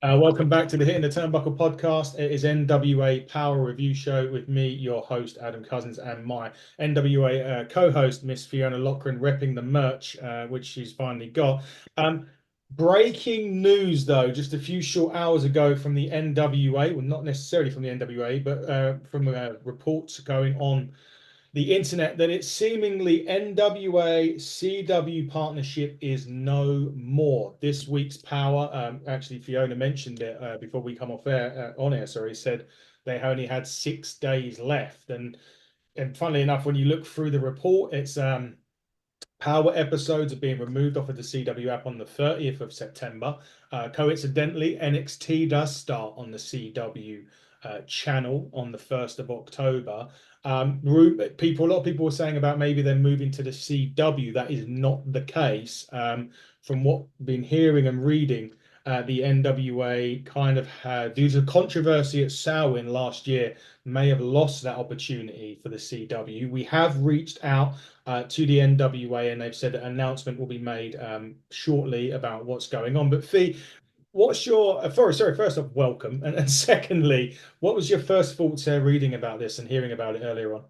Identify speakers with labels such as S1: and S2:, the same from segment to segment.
S1: Welcome back to the Hitting the Turnbuckle podcast. It is NWA Power Review Show with me, your host, Adam Cousins, and my NWA co-host, Miss Fiona Lochran, repping the merch, which she's finally got. Breaking news, though, just a few short hours ago from the NWA, well, not necessarily from the NWA, but from reports going on the internet that it's seemingly NWA CW partnership is no more. This week's Power, actually Fiona mentioned it before we come off air on air. Sorry, said they only had 6 days left, and funnily enough, when you look through the report, it's Power episodes are being removed off of the CW app on the 30th of September. Coincidentally, NXT does start on the CW channel on the 1st of October. A lot of people were saying about maybe they're moving to the CW. That is not the case. From what I've been hearing and reading, the NWA kind of had, due to controversy at Samhain last year, may have lost that opportunity for the CW. We have reached out to the NWA, and they've said that an announcement will be made shortly about what's going on. But Fee, what's your first off, welcome, and secondly, what was your first thoughts reading about this and hearing about it earlier on?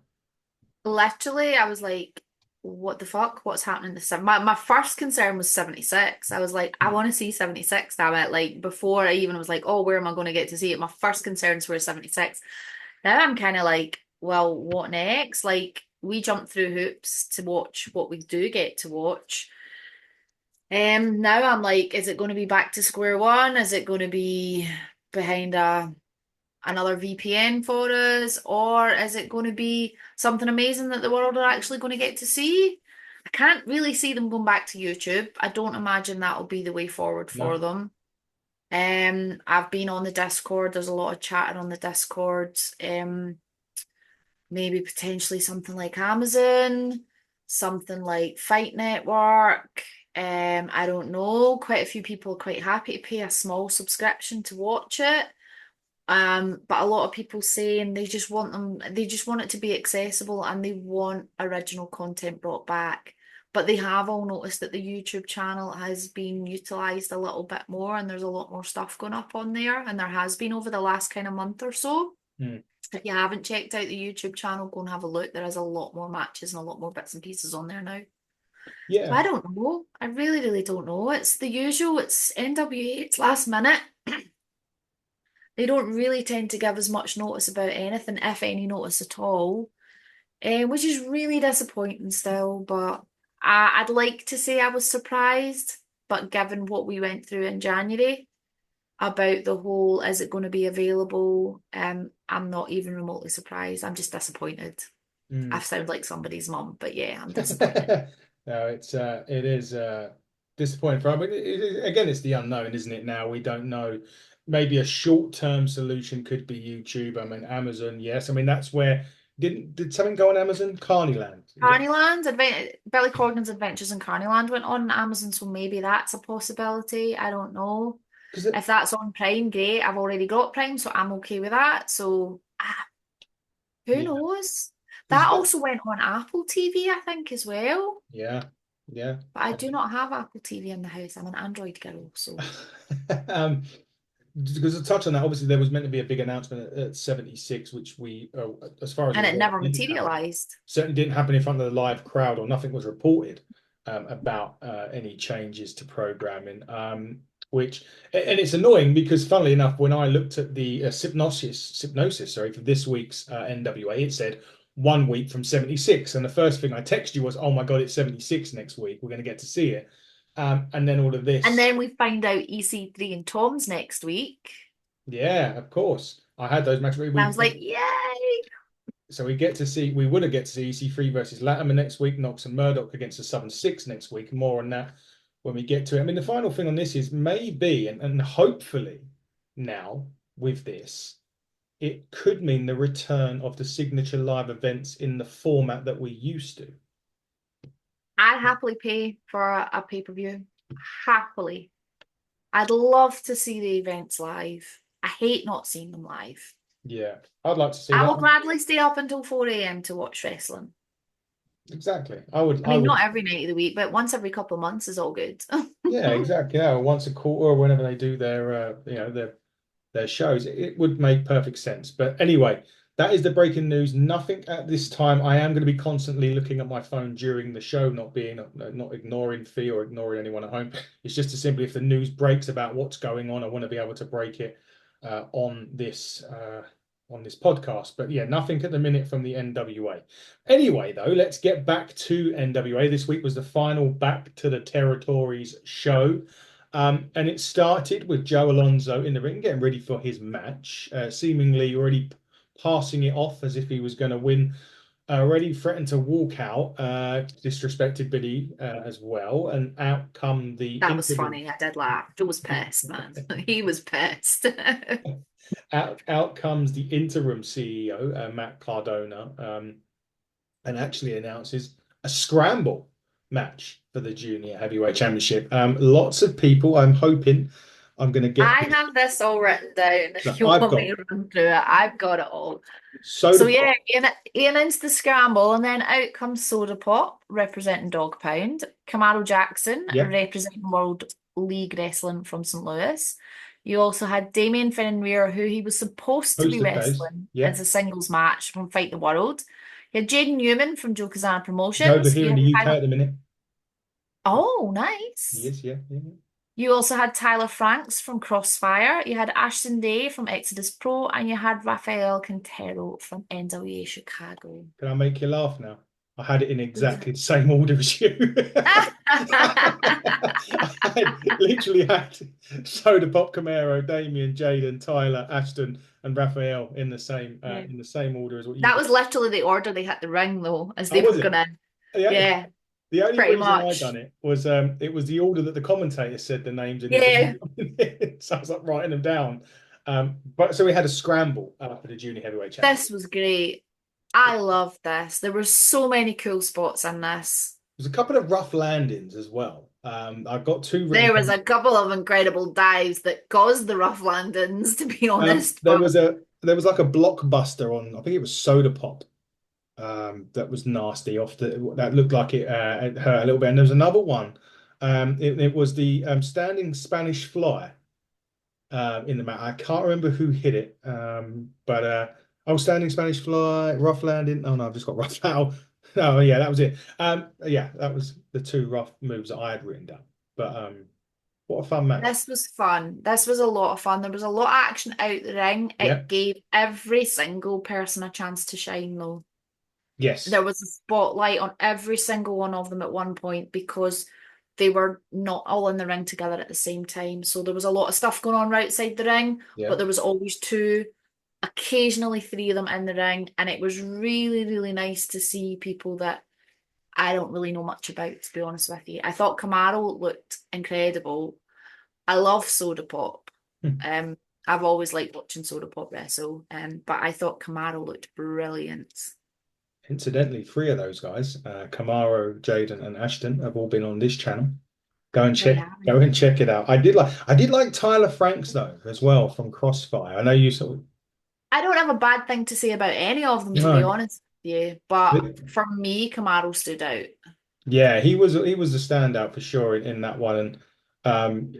S2: Literally, I was like, what the fuck? What's happening to seven? My first concern was 76. I was like, I want to see 76 now. Like before I even was like, oh, where am I going to get to see it? My first concerns were 76. Now I'm kind of like, well, what next? Like we jump through hoops to watch what we do get to watch. Now I'm like, is it going to be back to square one? Is it going to be behind another VPN for us, or is it going to be something amazing that the world are actually going to get to see? I can't really see them going back to YouTube. I don't imagine that'll be the way forward for
S1: No?
S2: them. I've been on the Discord. There's a lot of chatting on the Discord. Maybe potentially something like Amazon, something like Fight Network. I don't know. Quite a few people are quite happy to pay a small subscription to watch it. But a lot of people saying they just want it to be accessible and they want original content brought back. But they have all noticed that the YouTube channel has been utilized a little bit more and there's a lot more stuff going up on there, and there has been over the last kind of month or so.
S1: Hmm.
S2: If you haven't checked out the YouTube channel, go and have a look. There is a lot more matches and a lot more bits and pieces on there now. So
S1: Yeah.
S2: I don't know. I really, really don't know. It's the usual. It's NWA. It's last minute. They don't really tend to give us much notice about anything, if any notice at all, which is really disappointing still. But I'd like to say I was surprised, but given what we went through in January about the whole, is it going to be available? I'm not even remotely surprised. I'm just disappointed. I
S1: Hmm.
S2: sound like somebody's mum, but yeah, I'm disappointed.
S1: No, it is disappointing for, but again, it's the unknown, isn't it? Now we don't know. Maybe a short-term solution could be YouTube. I mean, Amazon, yes. I mean, that's where did something go on Amazon? Carneyland. Is that
S2: Carneyland, Billy Corgan's Adventures in Carneyland went on Amazon, so maybe that's a possibility. I don't know.
S1: because
S2: If that's on Prime, great. I've already got Prime, so I'm okay with that. So, who
S1: yeah,
S2: knows?
S1: because
S2: That also went on Apple TV, I think, as well.
S1: yeah, yeah.
S2: But I do not have Apple TV in the house. I'm an Android girl, so.
S1: Um, because to touch on that, obviously there was meant to be a big announcement at 76, which we, as far as
S2: And
S1: we're
S2: it
S1: aware,
S2: never
S1: didn't happen.
S2: materialized.
S1: Certainly didn't happen in front of the live crowd, or nothing was reported about any changes to programming. And it's annoying because, funnily enough, when I looked at the hypnosis, sorry, for this week's NWA, it said 1 week from 76, and the first thing I texted you was, "Oh my God, it's 76 next week. We're going to get to see it." And then all of
S2: And
S1: this.
S2: then we find out EC3 and Tom's next week.
S1: Yeah, of course. I had those matches.
S2: And I was like, yay!
S1: So we would have get to see EC3 versus Latimer next week, Knox and Murdoch against the Southern Six next week. More on that when we get to it. I mean, the final thing on this is maybe and hopefully now with this, it could mean the return of the signature live events in the format that we used to.
S2: I'd happily pay for a pay-per-view. Happily. I'd love to see the events live. I hate not seeing them live.
S1: Yeah, I'd like to see
S2: I
S1: that.
S2: will gladly stay up until 4 a.m. to watch wrestling.
S1: exactly.
S2: I mean, not every night of the week, but once every couple of months is all good.
S1: Yeah, exactly. Yeah, once a quarter or whenever they do their, their shows, it would make perfect sense. But anyway, that is the breaking news. Nothing at this time. I am going to be constantly looking at my phone during the show, not ignoring Fee or ignoring anyone at home. It's just as simply if the news breaks about what's going on, I want to be able to break it on this podcast. But yeah, nothing at the minute from the NWA. Anyway, though, let's get back to NWA. This week was the final Back to the Territories show. And it started with Joe Alonso in the ring, getting ready for his match, seemingly already passing it off as if he was going to win. Already threatened to walk out, disrespected Billy as well, and out come the
S2: That was
S1: interim.
S2: funny. I did laugh. Joe was pissed, man. He was pissed.
S1: Out comes the interim CEO, Matt Cardona, and actually announces a scramble match for the Junior Heavyweight Championship. Lots of people, I'm hoping I'm going to get
S2: I
S1: this.
S2: have this all written down if
S1: No,
S2: you
S1: I've
S2: want me
S1: got
S2: to run through it. I've got it all.
S1: Soda
S2: So yeah,
S1: Pop.
S2: he announced the scramble, and then out comes Soda Pop representing Dog Pound, Camaro Jackson
S1: Yep,
S2: representing World League Wrestling from St. Louis. You also had Damien Fenrir, who he was supposed to
S1: who's
S2: be
S1: the face?
S2: wrestling as
S1: Yep,
S2: a singles match from Fight the World. You had Jaden Newman from Joe Kazana
S1: he's over
S2: Promotions.
S1: here in the UK at the minute.
S2: Oh,
S1: He
S2: nice.
S1: is, yeah, yeah, yeah.
S2: You also had Tyler Franks from Crossfire. You had Ashton Day from Exodus Pro, and you had Rafael Quintero from NWA Chicago.
S1: Can I make you laugh now? I had it in exactly the same order as you. Literally had Soda Pop, Camaro, Damien, Jaden, Tyler, Ashton, and Raphael
S2: Yeah.
S1: in the same order as what you
S2: That
S1: did.
S2: was literally the order they had to ring, though, as
S1: Oh,
S2: they
S1: was
S2: were
S1: it?
S2: gonna.
S1: Yeah.
S2: Yeah,
S1: The only
S2: pretty
S1: reason I
S2: much.
S1: done it was the order that the commentator said the names in his
S2: Yeah,
S1: so I was like writing them down. But so we had a scramble for the junior heavyweight
S2: this
S1: championship.
S2: was great. I loved this. There were so many cool spots in this.
S1: There's a couple of rough landings as well. I've got two
S2: There was
S1: written.
S2: a couple of incredible dives that caused the rough landings, to be honest,
S1: There
S2: but
S1: was like a blockbuster on, I think it was Soda Pop, that was nasty off that looked like it hurt a little bit. And there was another one. It was the standing Spanish fly in the mat. I can't remember who hit it, but standing Spanish fly, rough landing. Oh no, I've just got rough out. Oh yeah, that was it. Yeah, that was the two rough moves that I had written down. But what a fun match.
S2: this was fun. This was a lot of fun. There was a lot of action out the ring.
S1: Yeah.
S2: It gave every single person a chance to shine, though.
S1: Yes.
S2: There was a spotlight on every single one of them at one point because they were not all in the ring together at the same time. So there was a lot of stuff going on right outside the ring,
S1: Yeah.
S2: but there was always two, occasionally three of them in the ring. And it was really, really nice to see people that I don't really know much about, to be honest with you. I thought Camaro looked incredible. I love Soda Pop. Um, I've always liked watching Soda Pop wrestle, but I thought Camaro looked brilliant.
S1: Incidentally, three of those guys, Camaro, Jaden, and Ashton, have all been on this channel.
S2: They have.
S1: Go and check it out. I did like Tyler Franks though as well from Crossfire. I know you sort of
S2: I don't have a bad thing to say about any of them, to be
S1: no,
S2: honest with you. But for me, Camaro stood out.
S1: yeah, he was the standout for sure in that one, and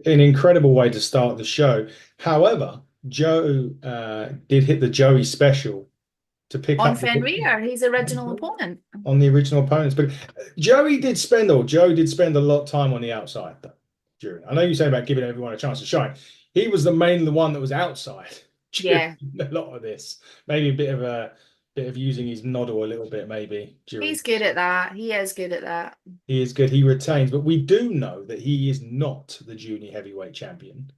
S1: an incredible way to start the show. However, Joe did hit the Joey special to pick
S2: On
S1: up the victory
S2: Fenrir, his original opponent.
S1: on the original opponents. But Joe did spend a lot of time on the outside though, during. I know you say about giving everyone a chance to shine. He was the one that was outside during
S2: Yeah,
S1: a lot of this. Maybe a bit of using his noddle a little bit, maybe during.
S2: he's good at that. He is good at that.
S1: He is good. He retains, but we do know that he is not the junior heavyweight champion.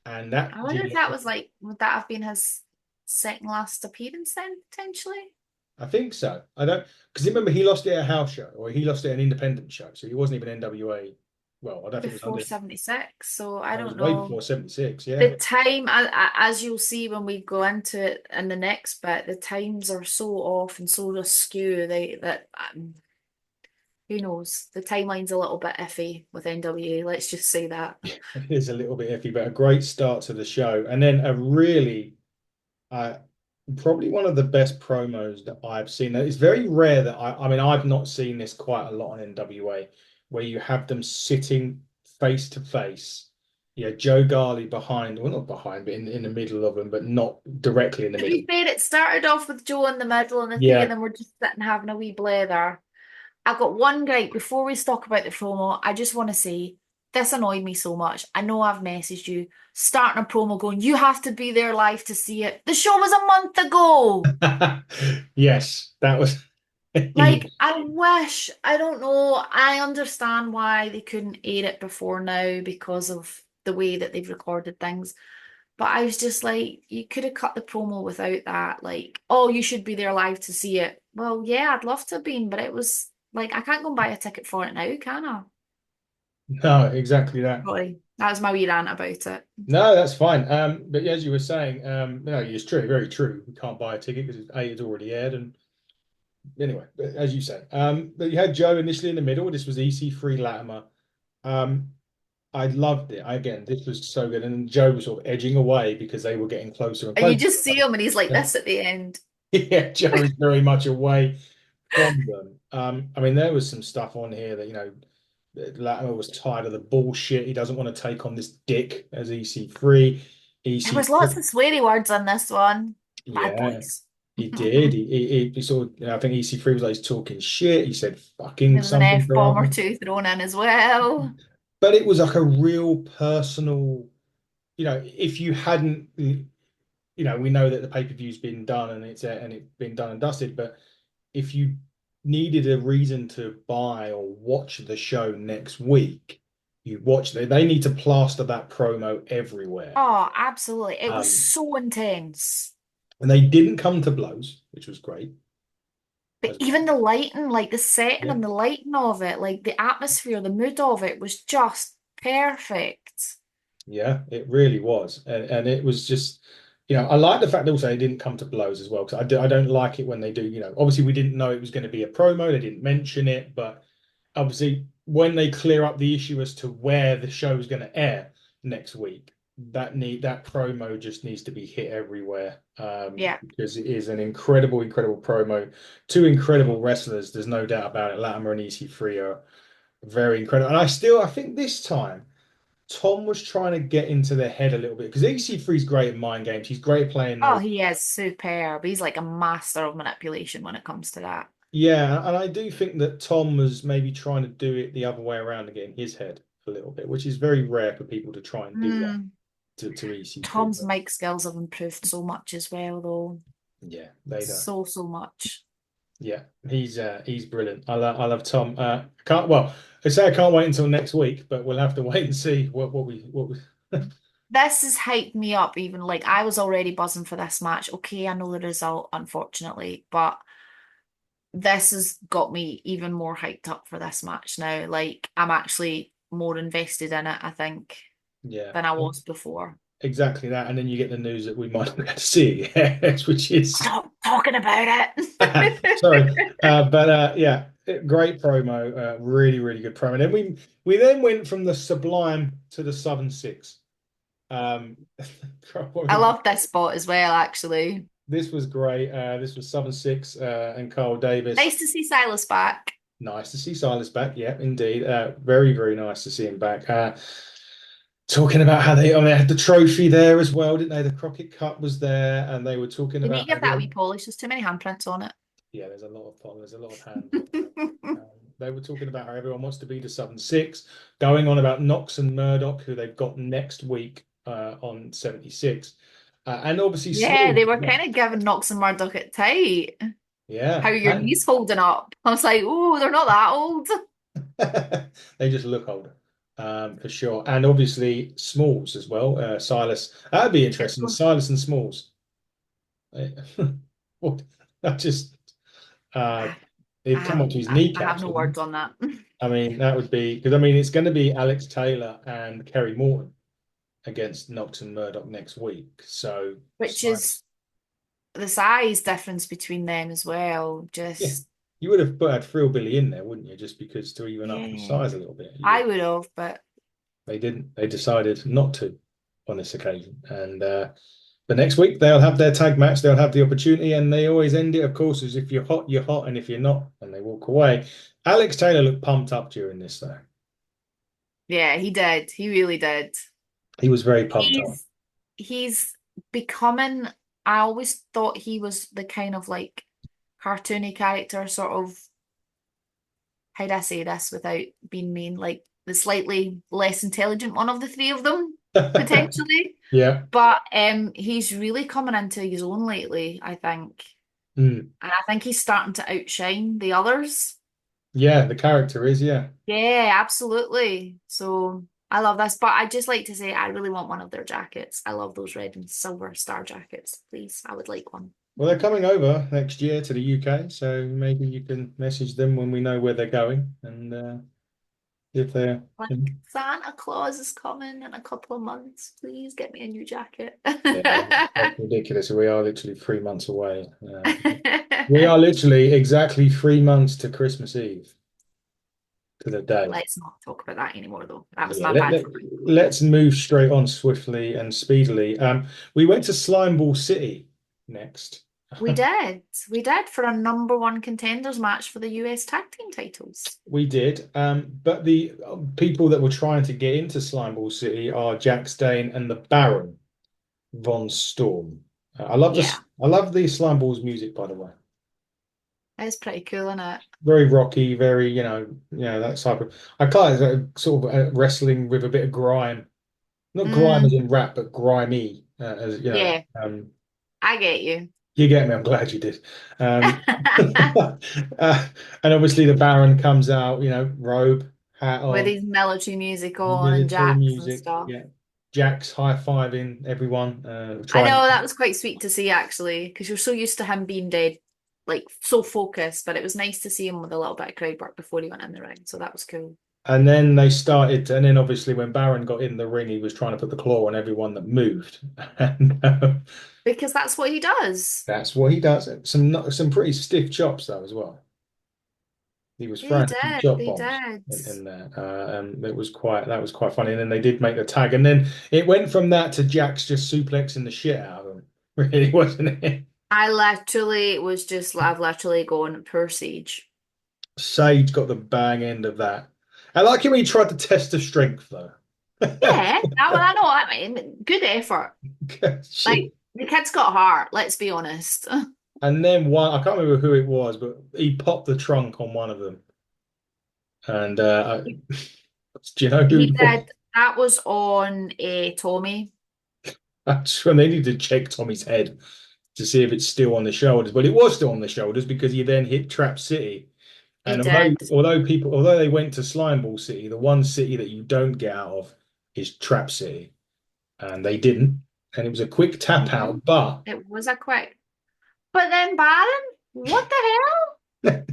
S1: And that
S2: I wonder if
S1: junior,
S2: that was like, would that have been his second last appearance then, potentially?
S1: I think so. I don't because remember he lost it at a house show or he lost it at an independent show, so he wasn't even NWA. Well, I don't think it was
S2: Before
S1: under.
S2: 76. So I
S1: It was
S2: don't
S1: way
S2: know.
S1: before 76. Yeah,
S2: The time, as you'll see when we go into it in the next bit, the times are so off and so askew that who knows? The timeline's a little bit iffy with NWA. Let's just say that.
S1: it is a little bit iffy, but a great start to the show, and then a really, uh, Probably one of the best promos that I've seen. It's very rare that I mean, I've not seen this quite a lot on NWA, where you have them sitting face to face. Yeah, Joe Garley behind, well, not behind, but in the middle of them, but not directly in the
S2: To
S1: middle.
S2: be fair, it started off with Joe in the middle, and the three of
S1: Yeah.
S2: them were just sitting having a wee blather. I've got one gripe before we talk about the promo. I just want to say this annoyed me so much. I know I've messaged you starting a promo going, you have to be there live to see it. The show was a month ago.
S1: Yes, that was.
S2: Like, I wish, I don't know, I understand why they couldn't air it before now because of the way that they've recorded things. But I was just like, you could have cut the promo without that. Like, oh, you should be there live to see it. Well, yeah, I'd love to have been, but it was like, I can't go and buy a ticket for it now, can I?
S1: No, exactly that.
S2: Sorry, that was my wee rant about it.
S1: No, that's fine. But as you were saying, no, it's true, very true. We can't buy a ticket because A, it's already aired, and anyway, but as you say, but you had Joe initially in the middle. This was EC3 Latimer. Um, I loved it. Again, this was so good, and Joe was sort of edging away because they were getting closer and
S2: And you
S1: closer.
S2: just see him and he's like this at the end.
S1: Yeah, Joe is very much away from them. I mean, there was some stuff on here that Latimer was tired of the bullshit. He doesn't want to take on this dick as EC3.
S2: There was
S1: EC3,
S2: lots of sweary words on this one. Bad
S1: yeah,
S2: boys.
S1: he did. He sort of, I think EC3 was like he's talking shit. He said fucking
S2: There was an
S1: something to
S2: F-bomb or
S1: him.
S2: two thrown in as well.
S1: But it was like a real personal, if you hadn't, we know that the pay-per-view's been done and it's been done and dusted, but if you needed a reason to buy or watch the show next week, you watch it. They need to plaster that promo everywhere.
S2: Oh, absolutely. It was
S1: Um,
S2: so intense.
S1: and they didn't come to blows, which was great
S2: But
S1: as
S2: even
S1: well.
S2: the lighting, like the setting
S1: Yeah.
S2: and the lighting of it, like the atmosphere, the mood of it was just perfect.
S1: Yeah, it really was, and it was just, I like the fact also they didn't come to blows as well because I don't like it when they do. Obviously we didn't know it was going to be a promo. They didn't mention it, but obviously when they clear up the issue as to where the show is going to air next week, that promo just needs to be hit everywhere
S2: Yeah.
S1: because it is an incredible, incredible promo. Two incredible wrestlers. There's no doubt about it. Latimer and EC3 are very incredible, and I think this time. Tom was trying to get into their head a little bit because EC3 is great at mind games. He's great at playing
S2: Oh,
S1: those.
S2: he is superb. He's like a master of manipulation when it comes to that.
S1: Yeah, and I do think that Tom was maybe trying to do it the other way around and get in his head a little bit, which is very rare for people to try and do that
S2: Mm.
S1: to EC3.
S2: Tom's
S1: But
S2: mic skills have improved so much as well, though.
S1: yeah, they do.
S2: So, so much.
S1: Yeah, he's brilliant. I love Tom. Can't well, I say I can't wait until next week, but we'll have to wait and see what we
S2: This has hyped me up even like I was already buzzing for this match. Okay, I know the result, unfortunately, but this has got me even more hyped up for this match now. Like I'm actually more invested in it, I think,
S1: yeah.
S2: than I was before.
S1: Exactly that, and then you get the news that we might not get to see it, yes, which is
S2: Stop talking about
S1: sorry,
S2: it.
S1: but yeah, great promo, really, really good promo. Then we then went from the Sublime to the Southern Six. Um,
S2: I love this spot as well, actually.
S1: this was great. This was Southern Six and Carl Davis.
S2: Nice to see Silas back.
S1: Nice to see Silas back. Yeah, indeed. Very, very nice to see him back. Talking about how they had the trophy there as well, didn't they? The Crockett Cup was there, and they were talking
S2: They need
S1: about
S2: to give that a wee polish. There's too many handprints on it.
S1: yeah, there's a lot of hands on there. They were talking about how everyone wants to be the Southern Six, going on about Knox and Murdoch, who they've got next week on 76, and obviously
S2: Yeah,
S1: Small.
S2: they were kind of giving Knox and Murdoch it tight. How
S1: Yeah,
S2: are your
S1: and
S2: knees holding up? I was like, oh, they're not that old.
S1: they just look older, for sure. And obviously Smalls as well. Silas, that'd be
S2: It's
S1: interesting.
S2: going,
S1: Silas and Smalls. What? That just uh, he'd come up to his
S2: I have
S1: kneecaps,
S2: no
S1: wouldn't he?
S2: words on that.
S1: I mean, that would be because I mean it's going to be Alex Taylor and Kerry Morton against Knox and Murdoch next week. So
S2: Which
S1: Silas,
S2: is the size difference between them as well.
S1: yeah,
S2: Just,
S1: you would have put had Frill Billy in there, wouldn't you? Just because to even up the
S2: yeah,
S1: size a little bit. You
S2: I
S1: would.
S2: would have, but
S1: They didn't. They decided not to on this occasion, and The next week they'll have their tag match, they'll have the opportunity, and they always end it, of course, as if you're hot, and if you're not, and they walk away. Alex Taylor looked pumped up during this, though.
S2: Yeah, he did. He really did.
S1: He was very pumped up.
S2: He's he's becoming, I always thought he was the kind of like cartoony character, sort of, how do I say this without being mean, like the slightly less intelligent one of the three of them, potentially.
S1: Yeah.
S2: But he's really coming into his own lately, I think.
S1: Mm.
S2: And I think he's starting to outshine the others.
S1: Yeah, the character is, yeah.
S2: Yeah, absolutely. So I love this, but I just like to say I really want one of their jackets. I love those red and silver star jackets. Please, I would like one.
S1: Well, they're coming over next year to the UK, so maybe you can message them when we know where they're going and if they're.
S2: Like Santa Claus is coming in a couple of months. Please get me a new jacket.
S1: Yeah, that's ridiculous. We are literally 3 months away. We are literally exactly 3 months to Christmas Eve to the day.
S2: Let's not talk about that anymore, though. That was
S1: Yeah,
S2: my bad for me.
S1: let's move straight on swiftly and speedily. We went to Slimeball City next.
S2: We did. We did for a number one contenders match for the US tag team titles.
S1: We did, but the people that were trying to get into Slimeball City are Jax Dane and the Baron von Storm. I love
S2: Yeah,
S1: this. I love the Slimeball's music, by the way.
S2: it's pretty cool, isn't it?
S1: Very rocky, very that type of. I call it sort of wrestling with a bit of grime, not grime as
S2: Mm,
S1: in rap, but grimy, as you know.
S2: yeah, I get you.
S1: You get me. I'm glad you did. And obviously the Baron comes out, robe, hat
S2: With
S1: on,
S2: his military music on and
S1: military
S2: jacks and
S1: music.
S2: stuff.
S1: Yeah, Jax high-fiving everyone,
S2: I
S1: trying.
S2: know that was quite sweet to see actually, because you're so used to him being dead, like so focused, but it was nice to see him with a little bit of crowd work before he went in the ring. So that was cool.
S1: And then they started, and then obviously when Baron got in the ring, he was trying to put the claw on everyone that moved, and
S2: Because that's what he does.
S1: that's what he does. Some pretty stiff chops though as well. He was
S2: He
S1: throwing a few
S2: did,
S1: chop
S2: he
S1: bombs
S2: did.
S1: in there. And that was quite funny. And then they did make the tag, and then it went from that to Jax just suplexing the shit out of him. Really, wasn't it?
S2: I literally was just, I've literally gone, poor Sage.
S1: Sage got the bang end of that. I like it when he tried to test the strength though.
S2: Yeah, I know what I mean. Good effort.
S1: Shit.
S2: Like, the kid's got heart, let's be honest.
S1: And then I can't remember who it was, but he popped the trunk on one of them. And do you know who
S2: He
S1: it was?
S2: did. That was on Tommy.
S1: That's when they need to check Tommy's head to see if it's still on the shoulders. But it was still on the shoulders because he then hit Trap City.
S2: He
S1: And
S2: did.
S1: although they went to Slimeball City, the one city that you don't get out of is Trap City, and they didn't. And it was a quick tap
S2: Mhm.
S1: out, but
S2: It was a quick. But then Baron, what the hell?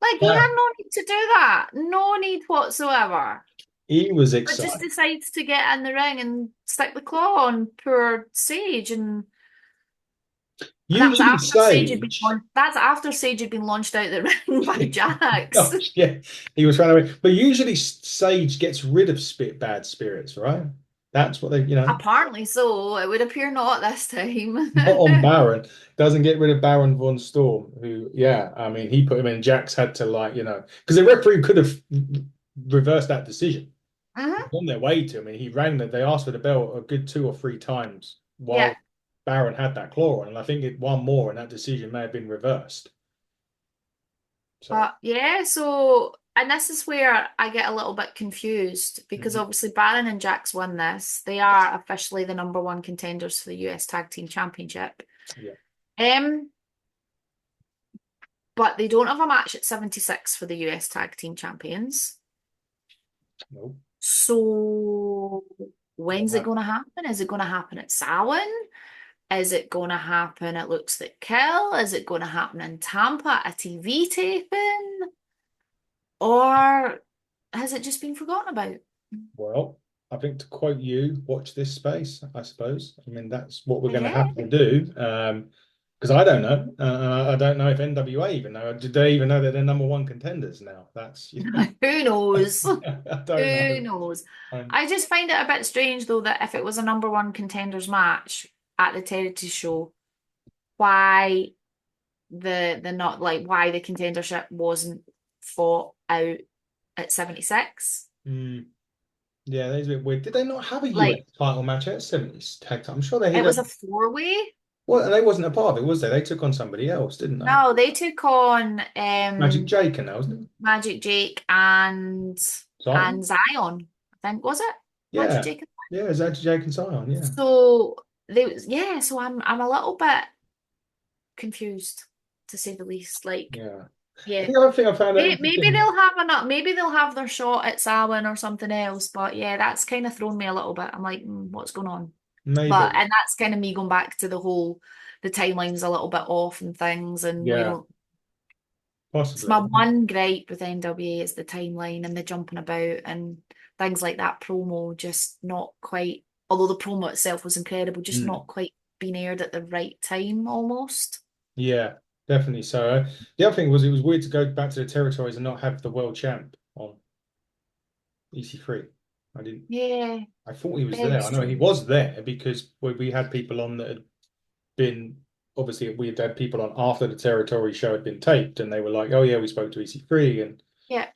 S2: Like, he
S1: yeah,
S2: had no need to do that. No need whatsoever.
S1: he was
S2: But just
S1: excited.
S2: decides to get in the ring and stick the claw on poor Sage, and that was
S1: Usually
S2: after Sage had been
S1: Sage,
S2: that's after Sage had been launched out the ring by Jax.
S1: gosh, yeah, he was trying to. But usually Sage gets rid of bad spirits, right? That's what
S2: Apparently so. It would appear not this time.
S1: not on Baron. Doesn't get rid of Baron von Storm, who, yeah, I mean, he put him in. Jax had to, because the referee could have reversed that decision
S2: Mhm.
S1: on their way to him. And he rang that they asked for the bell a good 2 or 3 times
S2: Yeah.
S1: while Baron had that claw on. And I think it one more, and that decision may have been reversed. So,
S2: But yeah, so and this is where I get a little bit confused because
S1: mhm,
S2: obviously Baron and Jax won this. They are officially the number one contenders for the US Tag Team Championship.
S1: yeah,
S2: Um, but they don't have a match at 76 for the US Tag Team Champions.
S1: no.
S2: So when's it
S1: Wow.
S2: going to happen? Is it going to happen at Samhain? Is it going to happen at Looks Like Kill? Is it going to happen in Tampa, a TV taping? Or has it just been forgotten about?
S1: Well, I think to quote you, watch this space, I suppose. I mean, that's what we're going to
S2: Yeah.
S1: have to do. Because I don't know. I don't know if NWA even know. Do they even know that they're number one contenders now? That's,
S2: Who knows?
S1: I don't
S2: Who
S1: know.
S2: knows?
S1: Um,
S2: I just find it a bit strange though that if it was a number one contenders match, at the territory show why the not like why the contendership wasn't fought out at 76.
S1: Mm. Yeah, that is a bit weird. Did they not have a US
S2: Like
S1: title match at 70s tag time? I'm sure they
S2: it
S1: hit
S2: was
S1: a.
S2: a four-way.
S1: Well, and they wasn't a part of it, was they? They took on somebody else, didn't they?
S2: No, they took on
S1: Magic Jake and that, wasn't it?
S2: Magic Jake and
S1: Zion?
S2: Zion, I think, was it? Magic
S1: Yeah.
S2: Jake.
S1: Yeah, it's Magic Jake and Zion, yeah.
S2: So yeah, so I'm a little bit confused to say the least. Like,
S1: Yeah.
S2: yeah.
S1: The other thing I found out
S2: Maybe
S1: interesting,
S2: they'll have maybe they'll have their shot at Samhain or something else, but yeah, that's kind of thrown me a little bit. I'm like, what's going on? But
S1: maybe.
S2: and that's kind of me going back to the timeline's a little bit off and things, and we
S1: Yeah,
S2: don't. It's my
S1: possibly.
S2: one gripe with NWA is the timeline and the jumping about and things like that. Promo just not quite. Although the promo itself was incredible, just
S1: Mm.
S2: not quite being aired at the right time almost.
S1: Yeah, definitely. So the other thing was it was weird to go back to the territories and not have the world champ on EC3. I didn't.
S2: Yeah,
S1: I thought he was
S2: very
S1: there. I know he
S2: strange.
S1: was there because we had people on that had been obviously we had people on after the territory show had been taped, and they were like, "Oh yeah, we spoke to EC3 and
S2: Yeah.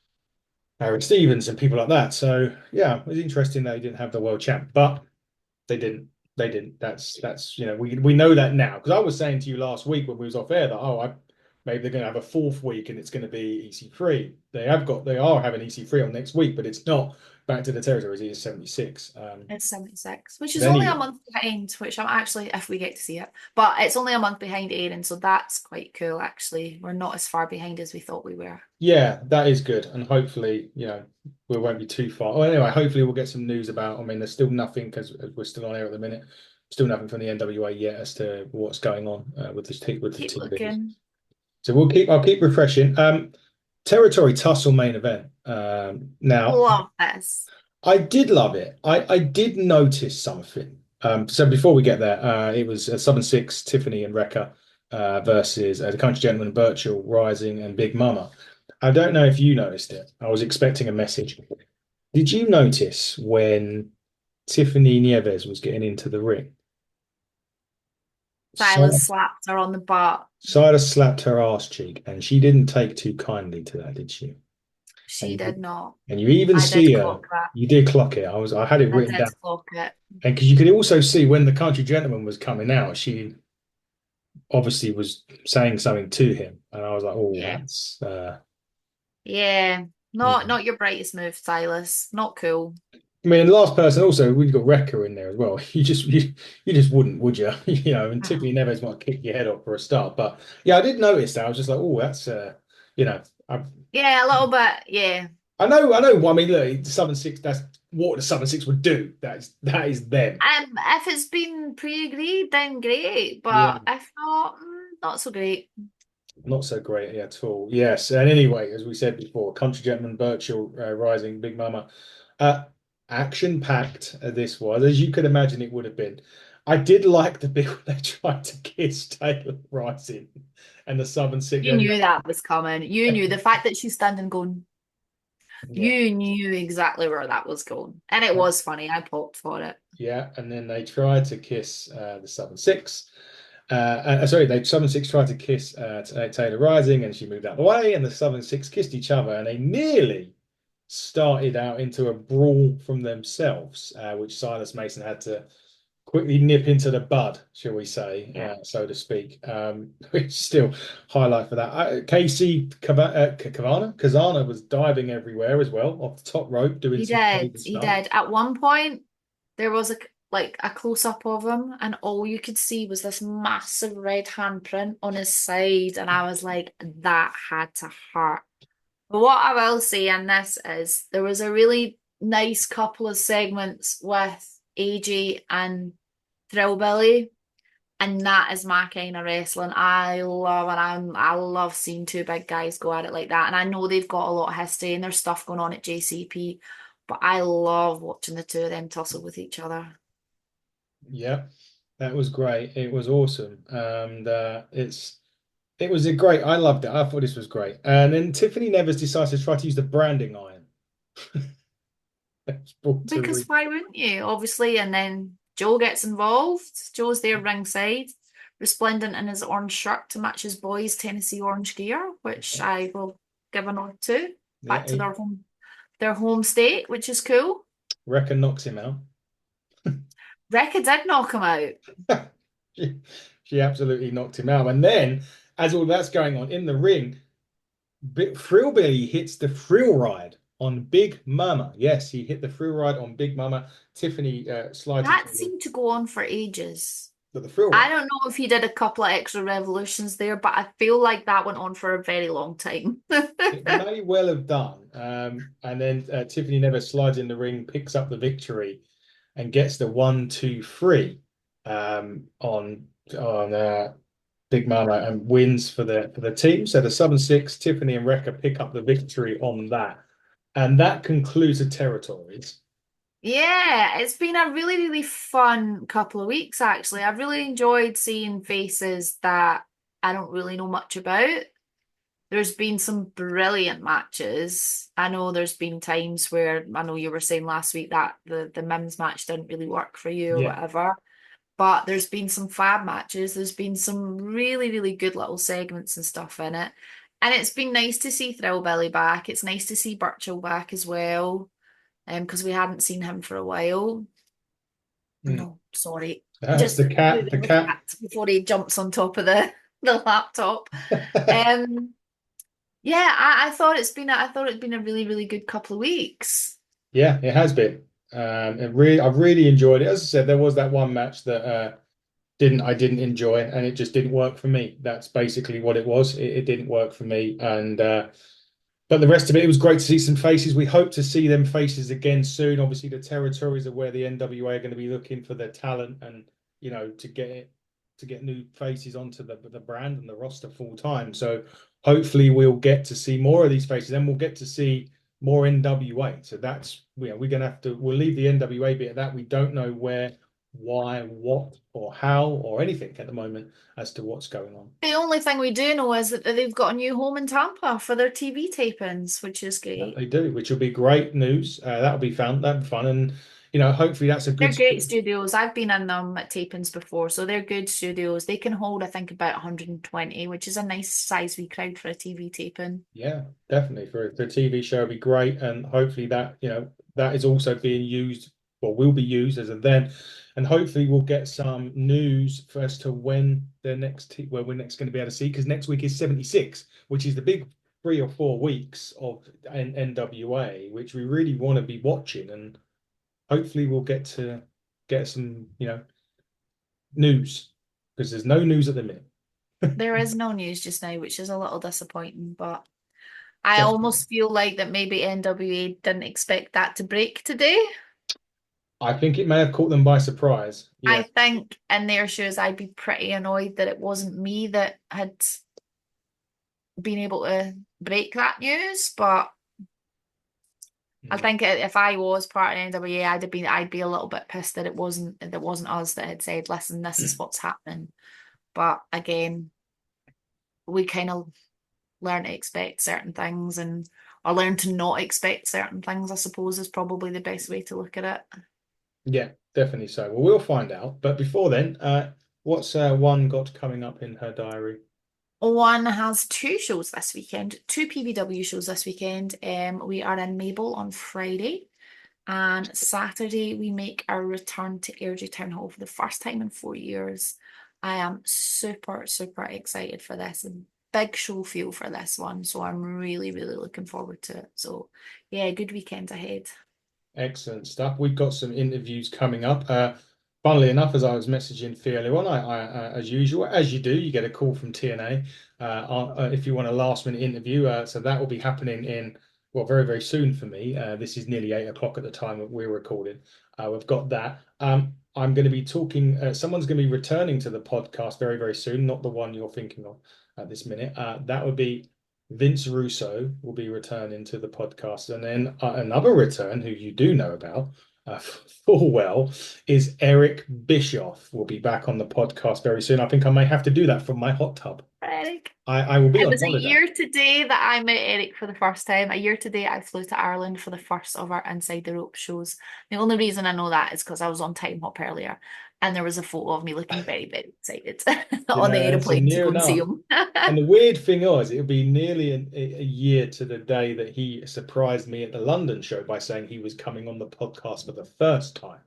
S1: Aaron Stevens and people like that." So yeah, it was interesting that he didn't have the world champ, but they didn't. They didn't. That's we know that now because I was saying to you last week when we was off air that maybe they're going to have a fourth week and it's going to be EC3. They are having EC3 on next week, but it's not back to the territories. It is 76.
S2: It's 76, which
S1: But
S2: is only a
S1: anyway,
S2: month behind, which I'm actually, if we get to see it, but it's only a month behind Aaron, so that's quite cool, actually. We're not as far behind as we thought we were.
S1: yeah, that is good, and hopefully we won't be too far. Well, anyway, hopefully we'll get some news about. I mean, there's still nothing because we're still on air at the minute. Still nothing from the NWA yet as to what's going on with the
S2: Keep
S1: TV.
S2: looking.
S1: So I'll keep refreshing. Territory tussle main event. Now
S2: Love this.
S1: I did love it. I did notice something. So before we get there, it was Southern Six, Tiffany and Rekka versus the Country Gentleman, Birchall, Rising, and Big Mama. I don't know if you noticed it. I was expecting a message. Did you notice when Tiffany Nieves was getting into the ring?
S2: Silas
S1: Si-
S2: slapped her on the butt.
S1: Silas slapped her ass cheek, and she didn't take too kindly to that, did she?
S2: She
S1: And
S2: did not.
S1: and you even
S2: I did
S1: see her.
S2: clock that.
S1: You did clock it. I had it
S2: I
S1: written
S2: did
S1: down,
S2: clock it.
S1: and because you could also see when the Country Gentleman was coming out, she obviously was saying something to him, and I was like, "Oh,
S2: Yeah.
S1: that's
S2: Yeah.
S1: yeah."
S2: Not your brightest move, Silas. Not cool.
S1: I mean, the last person also we've got Wrecker in there as well. You just wouldn't, would you? And
S2: Mm.
S1: Tiffany Neves might kick your head off for a start, but yeah, I did notice that. I was just like, "Oh, that's you know, I
S2: Yeah, a little bit. Yeah.
S1: I know. I mean, look, the Southern Six. That's what the Southern Six would do. That is them.
S2: If it's been pre-agreed, then great.
S1: Yeah.
S2: But if not, not so great.
S1: Not so great at all. Yes. And anyway, as we said before, Country Gentleman, Birchall, Rising, Big Mama. Uh, Action packed this was, as you could imagine it would have been. I did like the bit where they tried to kiss Taylor Rising and the Southern Six.
S2: You knew that was coming. You knew the fact that she's standing going,
S1: Yeah.
S2: you knew exactly where that was going. And it was funny. I popped for it.
S1: Yeah. And then they tried to kiss the Southern Six. Sorry, they Southern Six tried to kiss Taylor Rising and she moved out of the way, and the Southern Six kissed each other, and they nearly started out into a brawl from themselves, which Silas Mason had to quickly nip into the bud, shall we say,
S2: Yeah.
S1: so to speak. Which still highlight for that. Kazana was diving everywhere as well off the top rope, doing
S2: He
S1: some
S2: did.
S1: crazy
S2: He
S1: stuff.
S2: did. At one point, there was a close up of him, and all you could see was this massive red handprint on his side, and I was like, that had to hurt. But what I will say in this is there was a really nice couple of segments with AJ and Thrillbilly, and that is my kind of wrestling. I love seeing two big guys go at it like that. And I know they've got a lot of history and there's stuff going on at JCP, but I love watching the two of them tussle with each other.
S1: Yeah, that was great. It was awesome. And it was a great. I loved it. I thought this was great. And then Tiffany Neves decides to try to use the branding iron. It's brought to
S2: Because why wouldn't you? Obviously, and then Joe gets involved. Joe's there ringside, resplendent in his orange shirt to match his boys' Tennessee orange gear, which I will give a nod to.
S1: Yeah,
S2: Back to their home state, which is cool.
S1: Wrecker knocks him out.
S2: Rekka did knock him out.
S1: she, she absolutely knocked him out. And then, as all that's going on in the ring, Thrillbilly hits the thrill ride on Big Mama. Yes, he hit the thrill ride on Big Mama. Tiffany slides
S2: That
S1: into
S2: seemed to go on for ages.
S1: the thrill
S2: I
S1: ride.
S2: don't know if he did a couple of extra revolutions there, but I feel like that went on for a very long time.
S1: It may well have done. And then Tiffany never slides in the ring, picks up the victory, and gets the 1, 2, 3 on Big Mama and wins for the team. So the 7-6, Tiffany and Rekka pick up the victory on that. And that concludes the territories.
S2: Yeah, it's been a really, really fun couple of weeks, actually. I've really enjoyed seeing faces that I don't really know much about. There's been some brilliant matches. I know there's been times where I know you were saying last week that the men's match didn't really work for you or
S1: Yeah.
S2: whatever. But there's been some fab matches. There's been some really, really good little segments and stuff in it. And it's been nice to see Thrillbilly back. It's nice to see Burchill back as well. Because we hadn't seen him for a while. No, sorry.
S1: That's
S2: Just
S1: the cat.
S2: moving
S1: The
S2: the
S1: cat.
S2: cat before he jumps on top of the laptop. Yeah, I thought it's been a really, really good couple of weeks.
S1: Yeah, it has been. I've really enjoyed it. As I said, there was that one match that I didn't enjoy, and it just didn't work for me. That's basically what it was. It didn't work for me, and but the rest of it was great to see some faces. We hope to see them faces again soon. Obviously, the territories are where the NWA are going to be looking for their talent, and to get new faces onto the brand and the roster full time. So hopefully we'll get to see more of these faces, and we'll get to see more NWA. So that's we're gonna we'll leave the NWA bit of that. We don't know where, why, what, or how, or anything at the moment as to what's going on.
S2: The only thing we do know is that they've got a new home in Tampa for their TV tapings, which is
S1: That
S2: great.
S1: they do, which will be great news. That'll be fun. That'll be fun, and hopefully that's a
S2: They're
S1: good.
S2: great studios. I've been in them at tapings before, so they're good studios. They can hold, I think, about 120, which is a nice size wee crowd for a TV taping.
S1: Yeah, definitely for a TV show, it'll be great, and hopefully that that is also being used or will be used as a then, and hopefully we'll get some news as to when we're next going to be able to see, because next week is 76, which is the big 3 or 4 weeks of NWA, which we really want to be watching, and hopefully we'll get to get some news, because there's no news at the minute.
S2: There is no news just now, which is a little disappointing, but I
S1: Definitely.
S2: almost feel like that maybe NWA didn't expect that to break today.
S1: I think it may have caught them by surprise.
S2: I
S1: Yeah.
S2: think in their shoes, I'd be pretty annoyed that it wasn't me that had been able to break that news. But I think if I was part of NWA, I'd be a little bit pissed that it wasn't us that had said, "Listen, this is what's happening." But again, we kind of learn to expect certain things or learn to not expect certain things, I suppose, is probably the best way to look at it.
S1: Yeah, definitely so. Well, we'll find out. But before then, what's one got coming up in her diary?
S2: One has two shows this weekend, two PBW shows this weekend. We are in Mabel on Friday, and Saturday we make our return to Airdrie Town Hall for the first time in 4 years. I am super, super excited for this. A big show feel for this one, so I'm really, really looking forward to it. So, yeah, good weekend ahead.
S1: Excellent stuff. We've got some interviews coming up. Funnily enough, as I was messaging Fee earlier on, as usual, as you do, you get a call from TNA if you want a last minute interview. So that will be happening very, very soon for me. This is nearly 8 o'clock at the time that we're recording. We've got that. I'm going to be talking. Someone's going to be returning to the podcast very, very soon. Not the one you're thinking of at this minute. That would be Vince Russo will be returning to the podcast, and then another return who you do know about full well is Eric Bischoff will be back on the podcast very soon. I think I may have to do that from my hot tub.
S2: for Eric.
S1: I will be
S2: It
S1: on
S2: was a
S1: holiday.
S2: year today that I met Eric for the first time. A year today, I flew to Ireland for the first of our Inside the Rope shows. The only reason I know that is because I was on Time Hop earlier, and there was a photo of me looking very, very excited
S1: You
S2: on the
S1: know, so
S2: aeroplane to
S1: near
S2: go and see
S1: enough.
S2: him.
S1: And the weird thing was, it'll be nearly a year to the day that he surprised me at the London show by saying he was coming on the podcast for the first time.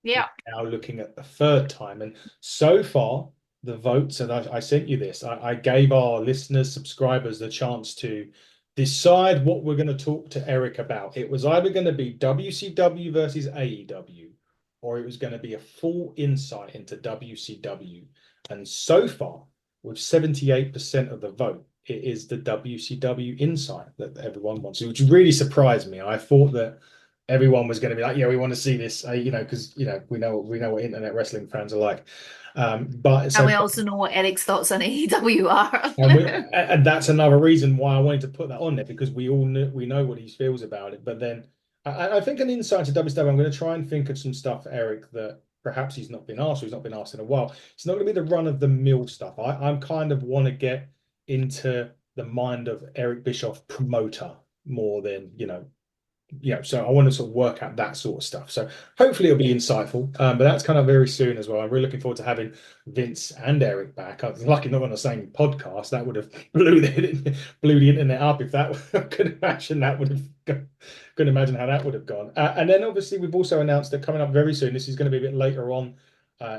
S1: We're
S2: Yeah.
S1: now looking at the third time. And so far, the votes, and I sent you this, I gave our listeners, subscribers, the chance to decide what we're going to talk to Eric about. It was either going to be WCW versus AEW, or it was going to be a full insight into WCW. And so far, with 78% of the vote, it is the WCW insight that everyone wants, which really surprised me. I thought that everyone was going to be like, yeah, we want to see this, because we know what internet wrestling fans are like. But
S2: And
S1: so
S2: we also know what Eric's thoughts on AEW are.
S1: and that's another reason why I wanted to put that on there, because we know what he feels about it. But then I think an insight to WWE, I'm going to try and think of some stuff, Eric, that perhaps he's not been asked, or he's not been asked in a while. It's not going to be the run of the mill stuff. I'm kind of want to get into the mind of Eric Bischoff, promoter, more than so I want to sort of work out that sort of stuff. So hopefully it'll be insightful. But that's kind of very soon as well. I'm really looking forward to having Vince and Eric back. I was lucky not on the same podcast. That would have blew the internet up if that I could imagine that would have couldn't imagine how that would have gone. And then obviously we've also announced that coming up very soon, this is going to be a bit later on.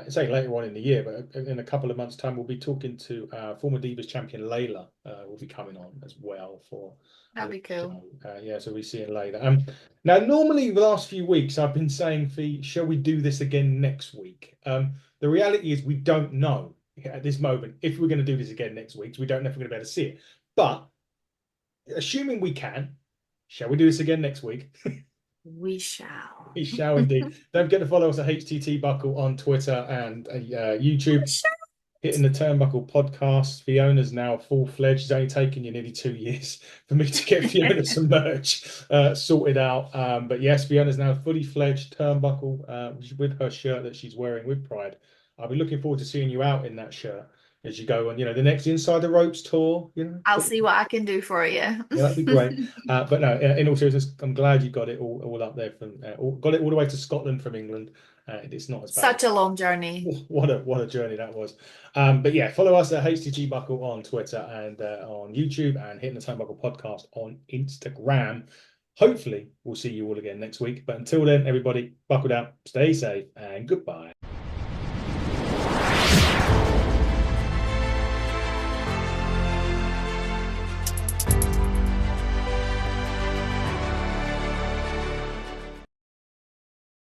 S1: Say later on in the year, but in a couple of months' time, we'll be talking to former Divas champion Layla. Will be coming on as well for
S2: That'd be cool.
S1: yeah, so we see it later. Now, normally the last few weeks I've been saying, Fee, shall we do this again next week? The reality is we don't know at this moment if we're going to do this again next week. So we don't know if we're going to be able to see it. But assuming we can, shall we do this again next week?
S2: We shall.
S1: We shall indeed. Don't forget to follow us at HTT Buckle on Twitter and YouTube. Hitting the Turnbuckle podcast. Fiona's now full-fledged. It's only taken you nearly 2 years for me to get Fiona some merch sorted out. But yes, Fiona's now fully fledged Turnbuckle with her shirt that she's wearing with pride. I'll be looking forward to seeing you out in that shirt as you go on, the next Inside the Ropes tour.
S2: I'll see what I can do for you.
S1: Yeah, that'd be great. But no, in all seriousness, I'm glad you got it all up there from got it all the way to Scotland from England. It's not as bad.
S2: Such a long journey.
S1: What a journey that was. But yeah, follow us at HTG Buckle on Twitter and on YouTube, and Hitting the Turnbuckle podcast on Instagram. Hopefully, we'll see you all again next week. But until then, everybody, buckle down, stay safe, and goodbye.